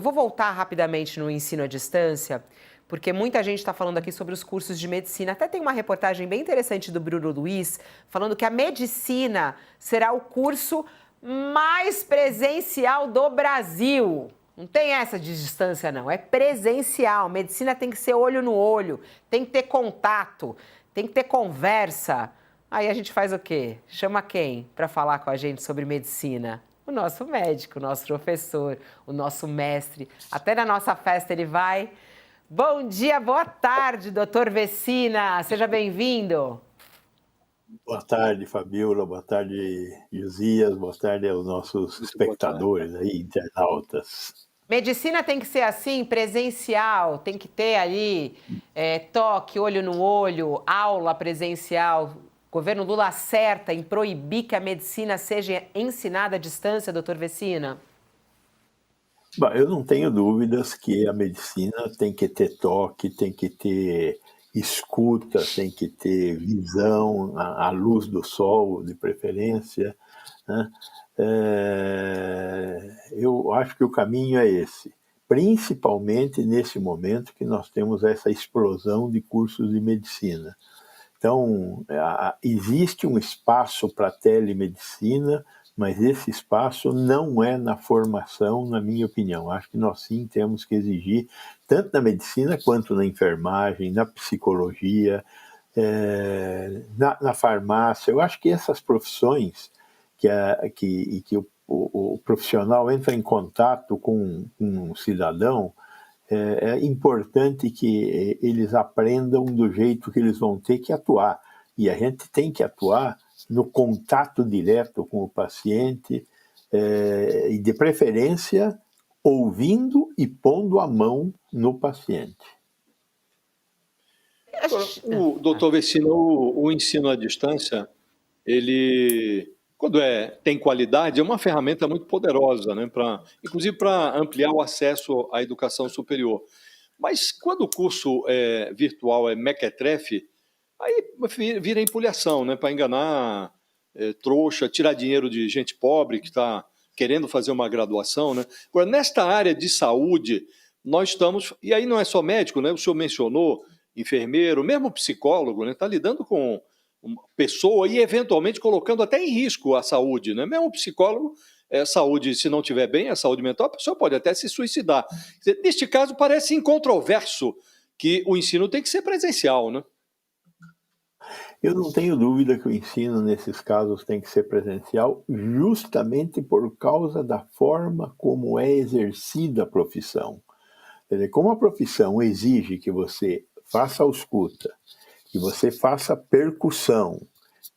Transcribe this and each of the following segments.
Eu vou voltar rapidamente no ensino à distância, porque muita gente está falando aqui sobre os cursos de medicina. Até tem uma reportagem bem interessante do Bruno Luiz, falando que a medicina será o curso mais presencial do Brasil. Não tem essa de distância, não. É presencial. Medicina tem que ser olho no olho, tem que ter contato, tem que ter conversa. Aí a gente faz o quê? Chama quem para falar com a gente sobre medicina? O nosso médico, o nosso professor, o nosso mestre. Até na nossa festa ele vai. Bom dia, boa tarde, doutor Vecina. Seja bem-vindo. Boa tarde, Fabiola. Boa tarde, Josias. Boa tarde aos nossos espectadores aí, internautas. Medicina tem que ser assim, presencial, tem que ter ali toque, olho no olho, aula presencial. O governo Lula acerta em proibir que a medicina seja ensinada à distância, doutor Vecina? Bom, eu não tenho dúvidas que a medicina tem que ter toque, tem que ter escuta, tem que ter visão, a luz do sol, de preferência, né? Eu acho que o caminho é esse, principalmente nesse momento que nós temos essa explosão de cursos de medicina. Então, existe um espaço para telemedicina, mas esse espaço não é na formação, na minha opinião. Acho que nós sim temos que exigir, tanto na medicina quanto na enfermagem, na psicologia, na farmácia. Eu acho que essas profissões que o profissional entra em contato com um cidadão, é importante que eles aprendam do jeito que eles vão ter que atuar. E a gente tem que atuar no contato direto com o paciente, e de preferência ouvindo e pondo a mão no paciente. Agora, o doutor Vecina, o ensino à distância, ele, quando tem qualidade, é uma ferramenta muito poderosa, né, inclusive para ampliar o acesso à educação superior. Mas quando o curso virtual é mequetrefe, aí vira empulhação, né, para enganar trouxa, tirar dinheiro de gente pobre que está querendo fazer uma graduação, né? Agora, nesta área de saúde, nós estamos, e aí não é só médico, né? O senhor mencionou enfermeiro, mesmo psicólogo, né? Está lidando com uma pessoa e eventualmente colocando até em risco a saúde, né? Mesmo psicólogo, saúde, se não tiver bem, a saúde mental, a pessoa pode até se suicidar. Neste caso, parece incontroverso que o ensino tem que ser presencial, né? Eu não tenho dúvida que o ensino, nesses casos, tem que ser presencial, justamente por causa da forma como é exercida a profissão. Quer dizer, como a profissão exige que você faça ausculta, que você faça percussão,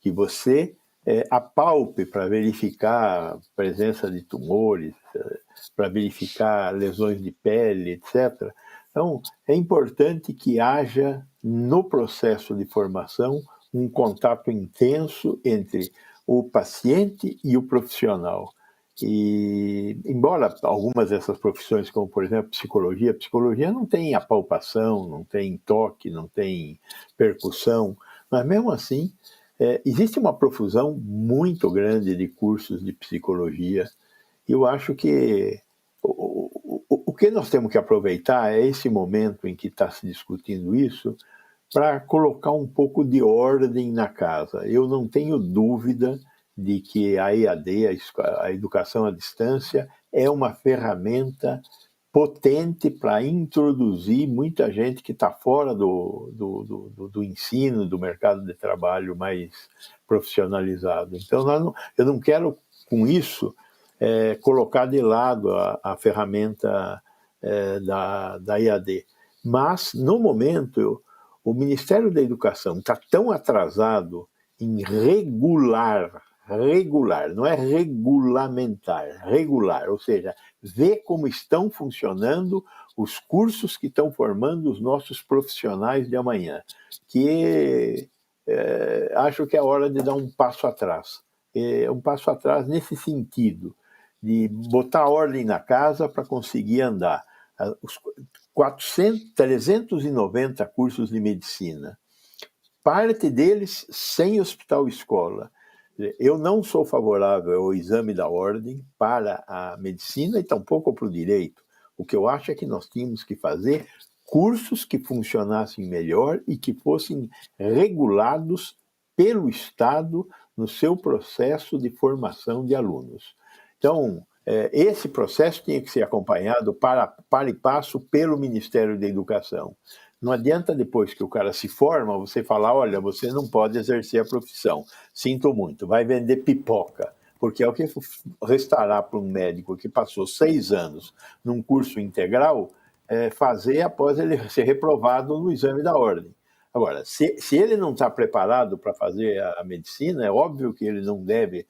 que você apalpe para verificar a presença de tumores, para verificar lesões de pele, etc. Então, é importante que haja, no processo de formação, um contato intenso entre o paciente e o profissional. E, embora algumas dessas profissões, como por exemplo psicologia não tem apalpação, não tem toque, não tem percussão, mas mesmo assim existe uma profusão muito grande de cursos de psicologia. E eu acho que o que nós temos que aproveitar é esse momento em que está se discutindo isso, para colocar um pouco de ordem na casa. Eu não tenho dúvida de que a EAD, a educação à distância, é uma ferramenta potente para introduzir muita gente que está fora do ensino, do mercado de trabalho mais profissionalizado. Então, eu não quero, com isso, colocar de lado a ferramenta da EAD. Mas, no momento, o Ministério da Educação está tão atrasado em regular, não é regulamentar, regular, ou seja, ver como estão funcionando os cursos que estão formando os nossos profissionais de amanhã, que acho que é hora de dar um passo atrás. Um passo atrás nesse sentido, de botar ordem na casa para conseguir andar. Os 390 cursos de medicina, parte deles sem hospital-escola. Eu não sou favorável ao exame da ordem para a medicina e tampouco para o direito. O que eu acho é que nós tínhamos que fazer cursos que funcionassem melhor e que fossem regulados pelo Estado no seu processo de formação de alunos. Então, esse processo tinha que ser acompanhado para e passo pelo Ministério da Educação. Não adianta depois que o cara se forma, você falar, olha, você não pode exercer a profissão. Sinto muito, vai vender pipoca. Porque é o que restará para um médico que passou 6 anos num curso integral, fazer após ele ser reprovado no exame da ordem. Agora, se ele não está preparado para fazer a medicina, é óbvio que ele não deve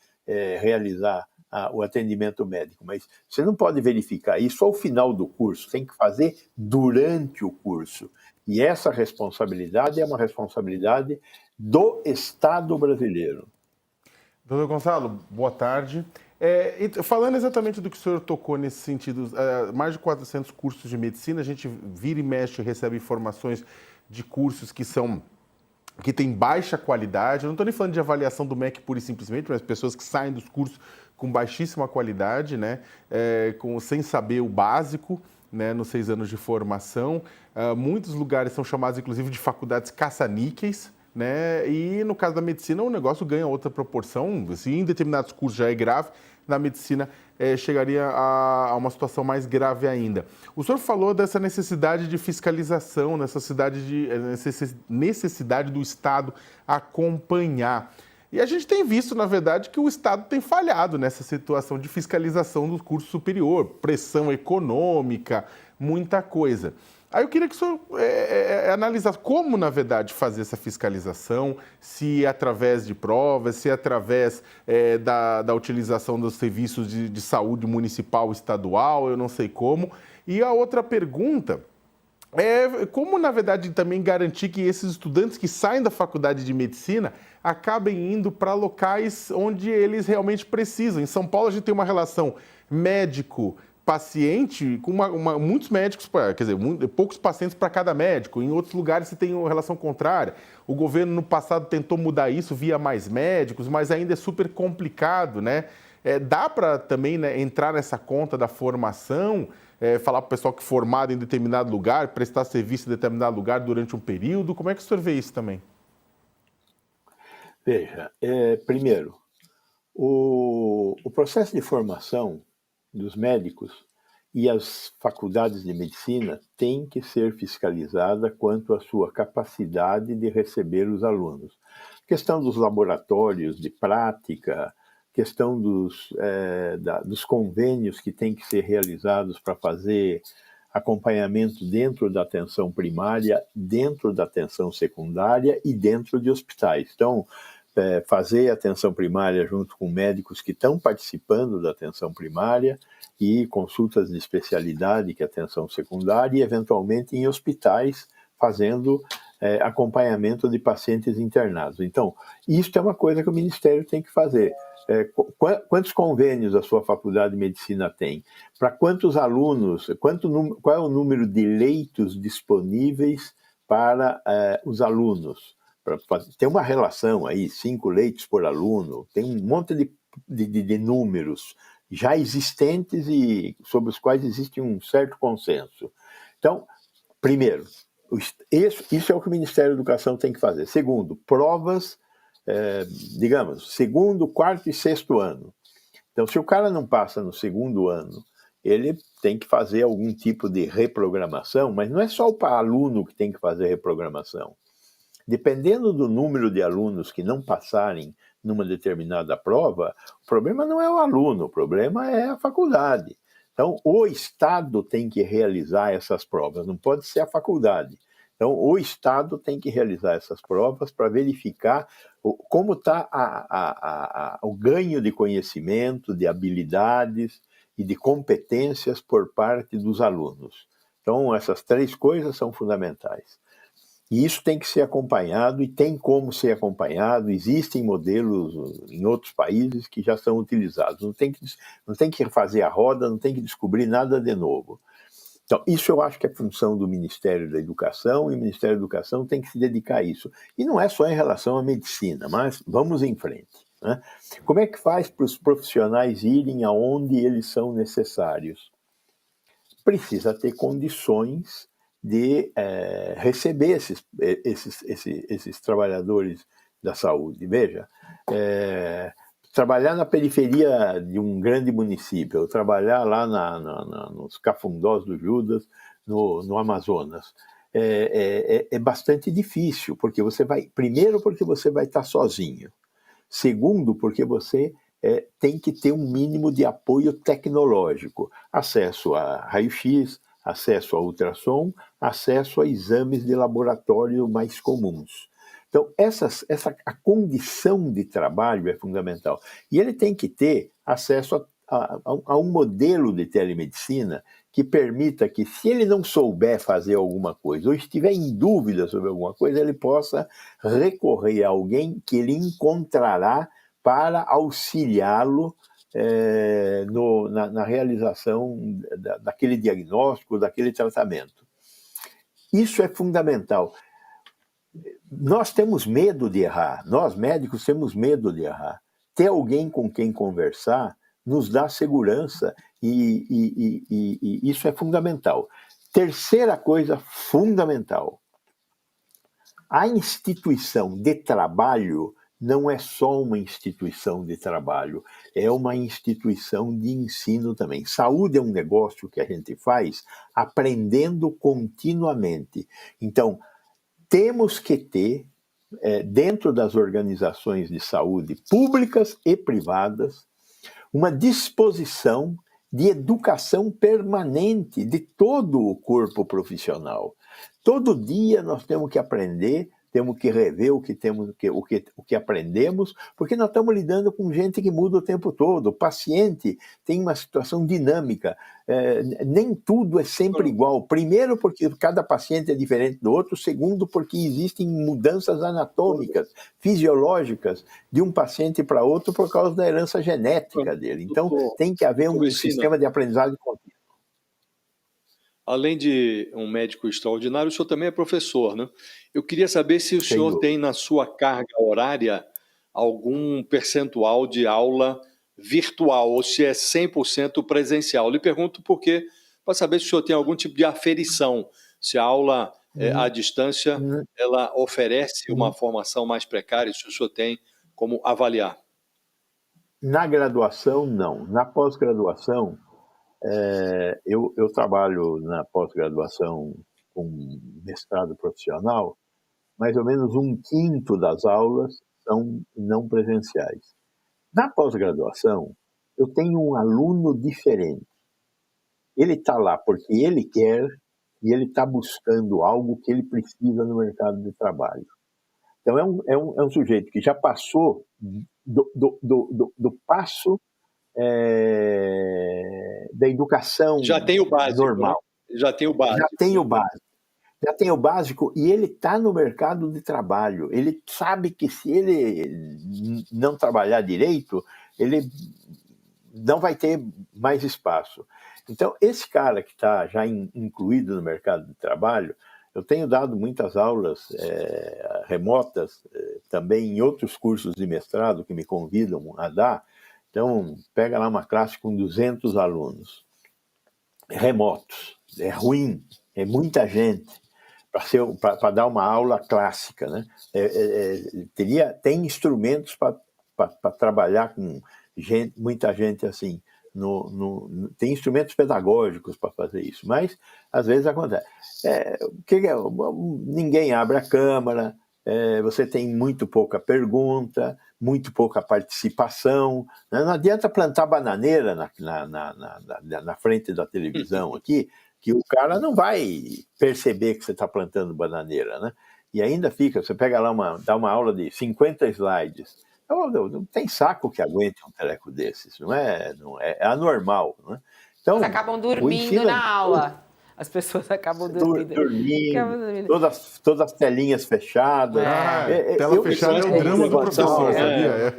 realizar o atendimento médico, mas você não pode verificar isso ao final do curso, tem que fazer durante o curso. E essa responsabilidade é uma responsabilidade do Estado brasileiro. Doutor Gonçalo, boa tarde. Falando exatamente do que o senhor tocou nesse sentido, mais de 400 cursos de medicina, a gente vira e mexe e recebe informações de cursos que têm baixa qualidade. Eu não estou nem falando de avaliação do MEC pura e simplesmente, mas pessoas que saem dos cursos com baixíssima qualidade, né, sem saber o básico, né, nos 6 anos de formação. Muitos lugares são chamados, inclusive, de faculdades caça-níqueis, né? E no caso da medicina o negócio ganha outra proporção. Assim, em determinados cursos já é grave, na medicina chegaria a uma situação mais grave ainda. O senhor falou dessa necessidade de fiscalização, necessidade do Estado acompanhar. E a gente tem visto, na verdade, que o Estado tem falhado nessa situação de fiscalização do curso superior, pressão econômica, muita coisa. Aí eu queria que o senhor analisasse como, na verdade, fazer essa fiscalização, se é através de provas, se é através da utilização dos serviços de saúde municipal, estadual, eu não sei como. E a outra pergunta é como, na verdade, também garantir que esses estudantes que saem da faculdade de medicina acabem indo para locais onde eles realmente precisam. Em São Paulo, a gente tem uma relação médico-paciente com muitos médicos, quer dizer, poucos pacientes para cada médico. Em outros lugares você tem uma relação contrária. O governo, no passado, tentou mudar isso via mais médicos, mas ainda é super complicado, né? Dá para também, né, entrar nessa conta da formação, falar para o pessoal que é formado em determinado lugar, prestar serviço em determinado lugar durante um período? Como é que o senhor vê isso também? Veja, primeiro, o processo de formação dos médicos e as faculdades de medicina tem que ser fiscalizada quanto à sua capacidade de receber os alunos. Questão dos laboratórios de prática, questão dos convênios que têm que ser realizados para fazer acompanhamento dentro da atenção primária, dentro da atenção secundária e dentro de hospitais. Então, fazer atenção primária junto com médicos que estão participando da atenção primária e consultas de especialidade, que é atenção secundária, e eventualmente em hospitais fazendo acompanhamento de pacientes internados. Então, isso é uma coisa que o Ministério tem que fazer. Quantos convênios a sua faculdade de medicina tem? Para quantos alunos? Qual é o número de leitos disponíveis para os alunos? Tem uma relação aí, 5 leitos por aluno, tem um monte de números já existentes e sobre os quais existe um certo consenso. Então, primeiro, isso é o que o Ministério da Educação tem que fazer. Segundo, provas, digamos, segundo, quarto e sexto ano. Então, se o cara não passa no segundo ano, ele tem que fazer algum tipo de reprogramação, mas não é só o aluno que tem que fazer reprogramação. Dependendo do número de alunos que não passarem numa determinada prova, o problema não é o aluno, o problema é a faculdade. Então, o Estado tem que realizar essas provas, não pode ser a faculdade. Então, o Estado tem que realizar essas provas para verificar como está o ganho de conhecimento, de habilidades e de competências por parte dos alunos. Então, essas 3 coisas são fundamentais. E isso tem que ser acompanhado e tem como ser acompanhado. Existem modelos em outros países que já são utilizados. Não tem que fazer a roda, não tem que descobrir nada de novo. Então, isso eu acho que é função do Ministério da Educação, e o Ministério da Educação tem que se dedicar a isso. E não é só em relação à medicina, mas vamos em frente, né? Como é que faz para os profissionais irem aonde eles são necessários? precisa ter condições de receber esses trabalhadores da saúde. Veja, trabalhar na periferia de um grande município, ou trabalhar lá nos cafundós do Judas, no Amazonas, é bastante difícil, porque primeiro porque você vai estar sozinho, segundo porque você tem que ter um mínimo de apoio tecnológico, acesso a raio-x, acesso a ultrassom, acesso a exames de laboratório mais comuns. Então, a condição de trabalho é fundamental. E ele tem que ter acesso a um modelo de telemedicina que permita que, se ele não souber fazer alguma coisa, ou estiver em dúvida sobre alguma coisa, ele possa recorrer a alguém que ele encontrará para auxiliá-lo na realização daquele diagnóstico, daquele tratamento. Isso é fundamental. Nós temos medo de errar, nós médicos temos medo de errar. Ter alguém com quem conversar nos dá segurança e isso é fundamental. Terceira coisa fundamental, a instituição de trabalho não é só uma instituição de trabalho, é uma instituição de ensino também. Saúde é um negócio que a gente faz aprendendo continuamente. Então, temos que ter, dentro das organizações de saúde públicas e privadas, uma disposição de educação permanente de todo o corpo profissional. Todo dia nós temos que aprender, temos que rever o que aprendemos, porque nós estamos lidando com gente que muda o tempo todo. O paciente tem uma situação dinâmica, nem tudo é sempre igual. Primeiro, porque cada paciente é diferente do outro. Segundo, porque existem mudanças anatômicas, fisiológicas, de um paciente para outro por causa da herança genética dele. Então, tem que haver um sistema de aprendizagem contínuo. Além de um médico extraordinário, o senhor também é professor, né? Eu queria saber se o senhor tem na sua carga horária algum percentual de aula virtual ou se é 100% presencial. Eu lhe pergunto porque, para saber se o senhor tem algum tipo de aferição, se a aula à distância ela oferece uma formação mais precária, se o senhor tem como avaliar. Na graduação, não. Na pós-graduação, eu trabalho na pós-graduação com mestrado profissional, mais ou menos 1/5 das aulas são não presenciais. Na pós-graduação, eu tenho um aluno diferente. Ele está lá porque ele quer e ele está buscando algo que ele precisa no mercado de trabalho. Então, é um sujeito que já passou do passo da educação já tem o básico, normal. Né? Já tem o básico. Já tem o básico e ele está no mercado de trabalho. Ele sabe que se ele não trabalhar direito, ele não vai ter mais espaço. Então, esse cara que está já incluído no mercado de trabalho, eu tenho dado muitas aulas remotas, também em outros cursos de mestrado que me convidam a dar. Então, pega lá uma classe com 200 alunos, remotos, é ruim, é muita gente para dar uma aula clássica, né? Tem instrumentos para trabalhar com muita gente assim, tem instrumentos pedagógicos para fazer isso, mas às vezes acontece. Ninguém abre a câmera, você tem muito pouca pergunta, muito pouca participação. Não adianta plantar bananeira na frente da televisão aqui, que o cara não vai perceber que você está plantando bananeira, né? E ainda você pega lá, dá uma aula de 50 slides. Não tem saco que aguente um treco desses, não é anormal, né? Então, eles acabam dormindo na aula. As pessoas acabam dormindo. Todas as telinhas fechadas. Tela fechada é o drama do professor, sabia?